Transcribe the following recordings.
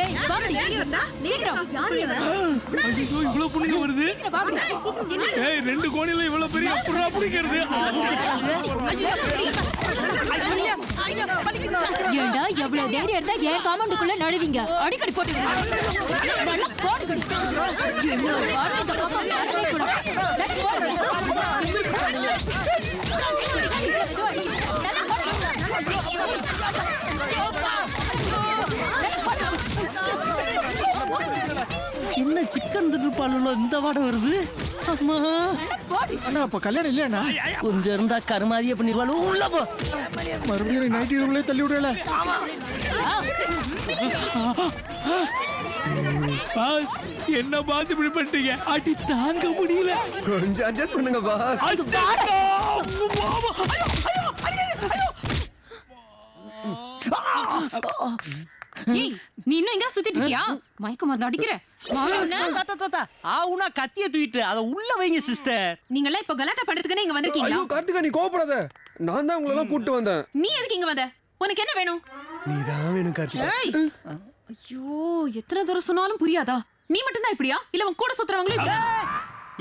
ஏய் வாடி சீக்கிரம் ஐயோ இவ்வளவு புண்ணியம் வருது. ஏய் 2 கோணில இவ்வளவு பெரிய புறா பிடிக்கிறது. ஏண்டா எவ்வளவு தைரியம் இருந்தா ஏன் காம்பவுண்டுக்குள்ள நழுவீங்க? அடிக்கடி போட்டு இன்னொரு வாட்டி இந்த பக்கம் வரவே கூடாது. என்ன சிக்கன் திட்டுப்பாளோ இந்த வாடை வருது. அம்மா அண்ணா அப்ப கல்யாணம் இல்லையா? கொஞ்சம் இருந்தா கருமாதியே பண்ணிடுவாள். உள்ள போ. மறுபடியும் நைட் உள்ளே தள்ளி விடல. என்ன பாத்து இப்படி பண்ணிட்டீங்க? அடி தாங்க முடியல. கொஞ்சம் அட்ஜஸ்ட் பண்ணுங்க பாஸ். ஏய் நீ இன்னும் எங்க சுத்திட்டு இருக்கியா? மயக்க மருந்து அடிக்கிற. ஆவுனா கத்திய தூக்கிட்டு அத உள்ள வைங்க சிஸ்டர். நீங்க எல்லாம் இப்ப கலாட்டா பண்றதுக்குனே இங்க வந்திருக்கீங்களா? ஐயோ கார்த்திகா நீ கோவப்படாத. நான் தான் உங்களை எல்லாம் கூட்டி வந்தேன். நீ எதுக்கு இங்க வந்த? உனக்கு என்ன வேணும்? நீ தான் வேணும் கார்த்திகா. ஐயோ எத்தனை தடவை சொன்னாலும் புரியாதா? நீ மட்டும் தான் இப்படியா? இல்ல உன் கூட சுத்துறவங்களே இப்படியா?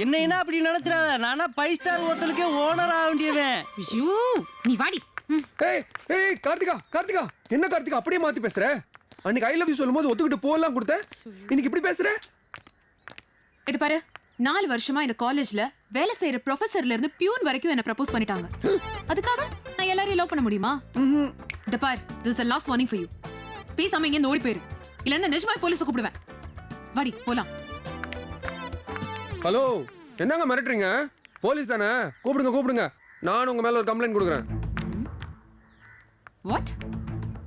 என்ன அப்படி நினைச்சிடாத. நானா 5 ஸ்டார் ஹோட்டலுக்கே ஓனர் ஆக வேண்டியவன். ஐயோ நீ வாடி. ஏய் ஏய் கார்த்திகா கார்த்திகா என்ன கார்த்திகா அப்படியே மாத்தி பேசுற? அன்னைக்கு ஐ லவ் யூ சொல்லும்போது ஒத்துக்கிட்டு போலாம் கொடுத்த. இன்னைக்கு இப்படி பேசுற? இது பாரு 4 வருஷமா இந்த காலேஜ்ல வேலை செய்யற ப்ரொஃபசர்ல இருந்து பியூன் வரைக்கும் என்ன ப்ரப்போஸ் பண்ணிட்டாங்க. அதுக்காக நான் எல்லாரையும் லவ் பண்ண முடியுமா? இந்த பாரு this is a last warning for you. பேசாம இங்க ஓடி போயிரு. இல்லன்னா நிஜமா போலீஸ கூப்பிடுவேன். வாடி போலாம். ஹலோ என்னங்க மிரட்டுறீங்க? போலீஸ் தானே? கூப்பிடுங்க கூப்பிடுங்க. நான் உங்க மேல ஒரு கம்ப்ளைண்ட் கொடுக்குறேன். வாட்?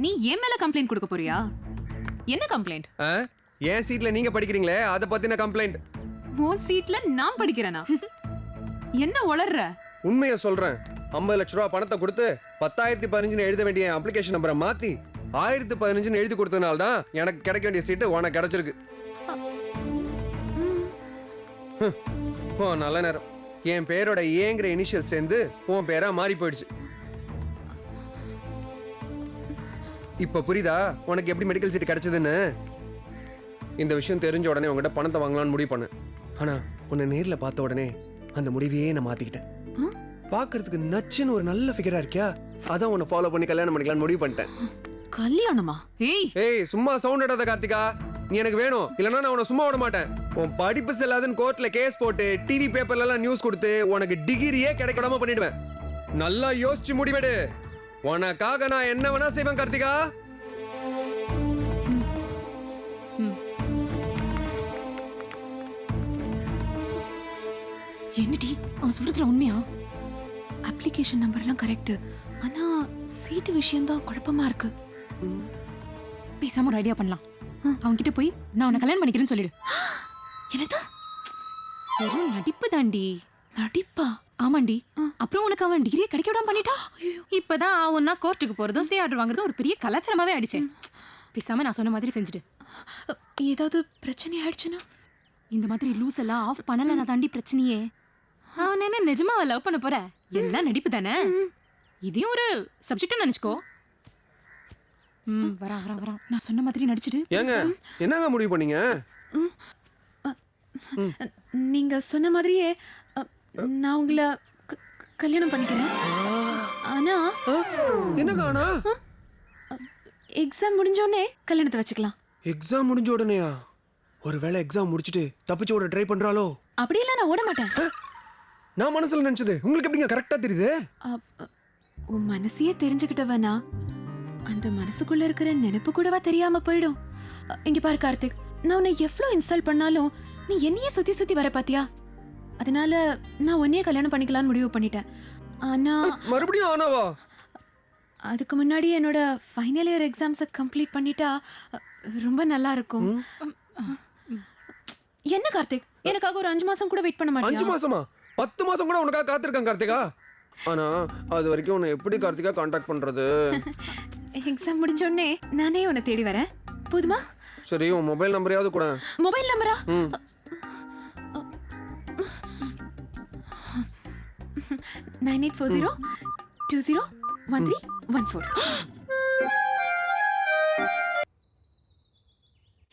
நீ ஏன் மேல கம்ப்ளைண்ட் கொடுக்க போறியா? என்ன கம்ப்ளைண்ட்? என் சீட்ல நீங்க படிக்கிறீங்களே அத பத்தின கம்ப்ளைண்ட். உன் சீட்ல நான் படிக்கிறேனா? என்ன உளறற? உண்மையை சொல்றேன். 50 லட்ச ரூபா பணத்தை கொடுத்து 10,015 எழுத வேண்டிய அப்ளிகேஷன் நம்பரை மாத்தி 1015 எழுதி கொடுத்ததுனால தான் எனக்கு கிடைக்க வேண்டிய சீட்டு உனக்கு கிடைச்சிருக்கு. ஓ நல்ல நேரம். என் பேரோட ஏங்கிற இனிஷியல் சேர்ந்து உன் பேரா மாறி போயிடுச்சு. இப்ப புரியுதா உனக்கு எப்படி மெடிக்கல் சீட் கிடைச்சதுன்னு? இந்த விஷயம் தெரிஞ்ச உடனே உங்ககிட்ட பணத்தை வாங்கலாம்னு முடிவு பண்ணேன். ஆனா உன்னை நேர்ல பார்த்த உடனே அந்த முடிவையே நான் மாத்திக்கிட்டேன். பாக்குறதுக்கு நச்சுன்னு ஒரு நல்ல ஃபிகரா இருக்கியா, அதான் உன்னை ஃபாலோ பண்ணி கல்யாணம் பண்ணிக்கலாம்னு முடிவு பண்ணிட்டேன். கல்யாணமா? ஏய் சும்மா சவுண்ட் அடாத கார்த்திகா. நீ எனக்கு வேணும், இல்லைன்னா நான் உன்னை சும்மா விட மாட்டேன். உன் படிப்பு செல்லாதுன்னு கோர்ட்ல கேஸ் போட்டு டிவி பேப்பர்ல எல்லாம் நியூஸ் கொடுத்து உனக்கு டிகிரியே கிடைக்காம பண்ணிடுவேன். நல்லா யோசிச்சு முடிவெடு. உனக்காக நான் என்ன வேணா செய்வேன் கார்த்திகா. என்னடி அவன் சொல்றதுல உண்மையா? அப்ளிகேஷன் நம்பர் எல்லாம் கரெக்ட். ஆனா சீட்டு விஷயம் தான் குழப்பமா இருக்கு. பேசாம ஒரு ஐடியா பண்ணலாம். அவன் கிட்ட போய் நான் உன்னை கல்யாணம் பண்ணிக்கிறேன்னு சொல்லிடு. என்னது? வெறும் நடிப்பு தாண்டி. நடிப்பா? ஆமாண்டி. அப்புறம் உனக்கு அவன் டிகிரியை கிடைக்க விடாம பண்ணிட்டா. இப்பதான் அவன்னா கோர்ட்டுக்கு போறதும் ஸ்டே ஆர்டர் வாங்குறதும் ஒரு பெரிய கலாச்சாரமாவே ஆயிடுச்சேன். பேசாம நான் சொன்ன மாதிரி செஞ்சுட்டு. ஏதாவது பிரச்சனை ஆயிடுச்சுன்னா? இந்த மாதிரி லூஸ் எல்லாம் ஆஃப் பண்ணல தாண்டி பிரச்சனையே. அவன் என்ன நிஜமாவா லவ் பண்ண போற? எல்லாம் நடிப்பு தானே. இதையும் ஒரு சப்ஜெக்டா நினைச்சுக்கோ. வரா நான் சொன்ன மாதிரி நடிச்சிட்டு. ஏங்க என்னங்க முடிவு பண்ணீங்க? நீங்க சொன்ன மாதிரியே நான் உங்களை கல்யாணம் பண்ணிக்கிறேன். ஆனா என்னங்க ஆனா? எக்ஸாம் முடிஞ்சோடனே கல்யாணத்தை வச்சுக்கலாம். எக்ஸாம் முடிஞ்ச உடனேயா? ஒருவேளை எக்ஸாம் முடிச்சிட்டு தப்பிச்சு ஓட ட்ரை பண்றாளோ? அப்படியெல்லாம் நான் ஓட மாட்டேன். நான் மனசுல நினைச்சது உங்களுக்கு எப்படிங்க கரெக்டா தெரியுது? உன் மனசையே தெரிஞ்சுக்கிட்டவனா அந்த மனசுக்குள்ள இருக்கிற நினைப்பு கூடவா தெரியாம போயிடும். இங்க பாரு கார்த்திக், நான் உன்னை எவ்வளவு இன்சல்ட் பண்ணாலும் நீ என்னையே சுத்தி சுத்தி வர பாத்தியா? அதனால நான் உன்னையே கல்யாணம் பண்ணிக்கலாம்னு முடிவு பண்ணிட்டேன். ஆனா மறுபடியும் ஆனாவா? அதுக்கு முன்னாடி என்னோட ஃபைனல் இயர் எக்ஸாம்ஸை கம்ப்ளீட் பண்ணிட்டா ரொம்ப நல்லா இருக்கும். என்ன கார்த்திக், எனக்காக ஒரு 5 மாசம் கூட வெயிட் பண்ண மாட்டியா? 5 மாசமா? 10 மாசம் கூட உனக்காக காத்திருக்கேன் கார்த்திகா. ஆனா அது வரைக்கும் உன்னை எப்படி கார்த்திகா கான்டாக்ட் பண்றது? எக்ஸாம் முடிஞ்ச உடனே நானே உன்னை தேடி வரேன். போதுமா? சரி உன் மொபைல் நம்பரையாவது கூட. மொபைல் நம்பரா? 9840201314.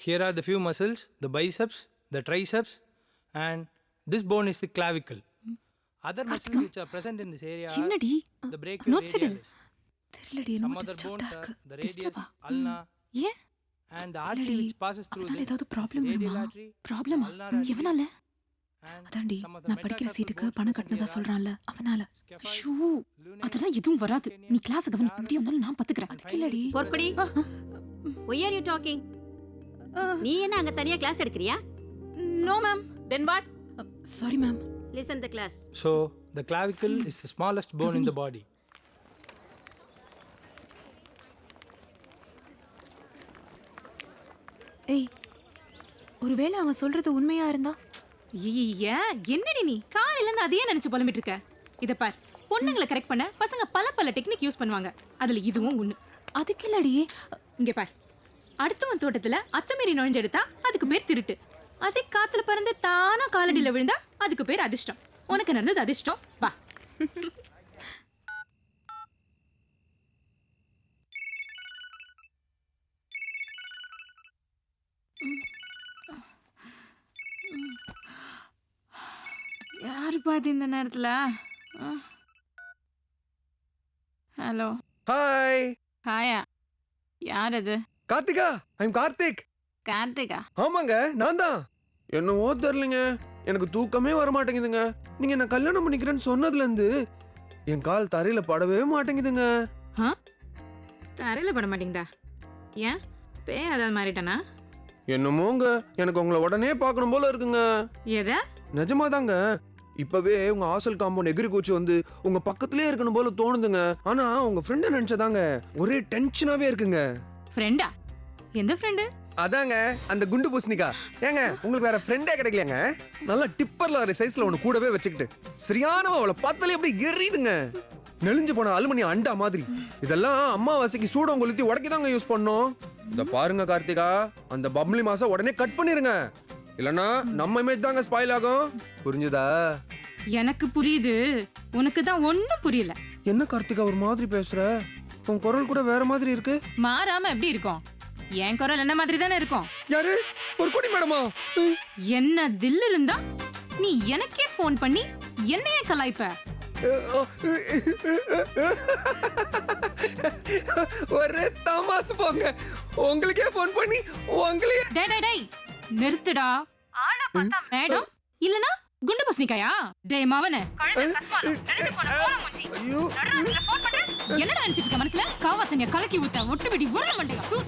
Here are the few muscles, the biceps, the triceps, and this bone is the clavicle. Other muscles which are present in this area are என்னடி the brachioradialis. தெரியலடி Some என்னமோ other டிஸ்டர்ப்டா bones are இருக்கு the radius, டிஸ்டர்பா ulna, ஏன் and the artery இல்லடி, which passes through அதனால this ஏதாவது problem radial வருமா artery, ப்ராப்ளமா ulnar artery, எவனால and அதான்டி some of the நான் படிக்கிற metacarpal சீட்டுக்கு bones பணம் present கட்டினதா here are சொல்றான்ல அவனால scaphoid, ஐயோ lunate, அதெல்லாம் எதுவும் வராது நீ கிளாஸ் கவனி இப்படி வந்தாலும் நான் பாத்துக்கிறேன் அதுக்கு இல்லடி Porkudi why are you talking நீ என்ன அங்க தனியா கிளாஸ் எடுக்கறியா no ma'am Then what? Sorry ma'am listen the class So, the clavicle is the smallest bone in the body. ஏய் ஒருவேளை அவன் சொல்றது உண்மையா இருந்தா என்னடி நீ காலையில இருந்து அதையே நினைச்சு புலம்பிட்டு இருக்க இத பார் பொண்ணுங்களை கரெக்ட் பண்ண பசங்க பல டெக்னிக் யூஸ் பண்ணுவாங்க அதுல இதுவும் ஒண்ணு அதுக்கு இல்லடி இங்க பார் அடுத்தவன் தோட்டத்துல அத்துமீறி நுழைஞ்செடுத்தா அதுக்கு பேர் திருட்டு அதே காத்துல பறந்து தானா காலடியில விழுந்தா அதுக்கு பேர் அதிர்ஷ்டம் உனக்கு நடந்தது அதிர்ஷ்டம் வா யாரு பாத்து இந்த நேரத்துல ஹலோ ஹாய் ஹாயா யார் அது கார்த்திகா ஐம் கார்த்திக் கார்த்திகா ஆமாங்க நான் தான் என்னவோ தெரிலங்க எனக்கு தூக்கமே வர மாட்டேங்குதுங்க நீங்க என்ன கல்யாணம் பண்ணிக்கிறேன்னு சொன்னதுல இருந்து என் கால் தரையில படவே மாட்டேங்குதுங்க ஆ தரையில பட மாட்டேங்குதா ஏன் பே அதாவது மாறிட்டானா என்னமோங்க எனக்கு உங்களை உடனே பார்க்கணும் போல இருக்குங்க எதை நிஜமாதாங்க இப்பவே உங்க ஹாஸ்டல் காம்பவுண்ட் எகிரி கூச்சி வந்து உங்க பக்கத்துலயே இருக்கணும் போல தோணுதுங்க ஆனா உங்க ஃப்ரெண்ட நினைச்சதாங்க ஒரே டென்ஷனாவே இருக்குங்க ஃப்ரெண்டா எந்த ஃப்ரெண்டு அதாங்க அந்த குண்டு பூசணிக்கா ஏங்க உங்களுக்கு வேற ஃப்ரெண்டே கிடைக்கலங்க நல்லா டிப்பர்ல ஒரு சைஸ்ல ஒண்ணு கூடவே வச்சுக்கிட்டு சரியானவ அவளை பார்த்தாலே அப்படியே எரியுதுங்க நெளிஞ்சு போன அலுமினி அண்டா மாதிரி இதெல்லாம் அம்மாவாசைக்கு சூடம் கொளுத்தி உடைக்கதாங்க யூஸ் பண்ணோம் இந்த பாருங்க கார்த்திகா அந்த பப்ளி மாசம் உடனே கட் பண்ணிருங்க இல்லனா நம்ம இமேஜ் தாங்க ஸ்பாயில் ஆகும் புரிஞ்சுதா எனக்கு புரியுது உனக்கு தான் ஒண்ணும் புரியல என்ன கார்த்திகா ஒரு மாதிரி பேசுற உன் குரல் கூட வேற மாதிரி இருக்கு மாறாம எப்படி இருக்கும் என் குரல் என்ன மாதிரி தானே இருக்கும் யாரு ஒரு கொடி மேடமா என்ன தில் இருந்தா நீ எனக்கே ஃபோன் பண்ணி என்னையே கலாய்ப்ப ஒரு தமாசு போங்க உங்களுக்கே ஃபோன் பண்ணி உங்களையே டேய் டேய் டேய் நிறுத்துடா மேடம் இல்லனா குண்டு பஸ்னிக்காயா டேய் மாவனே ஐயோ என்னடா நினைச்சிட்டு இருக்க மனசுல காவாசங்க கலக்கி ஊத்த ஒட்டு விடி உருள மண்டையா தூ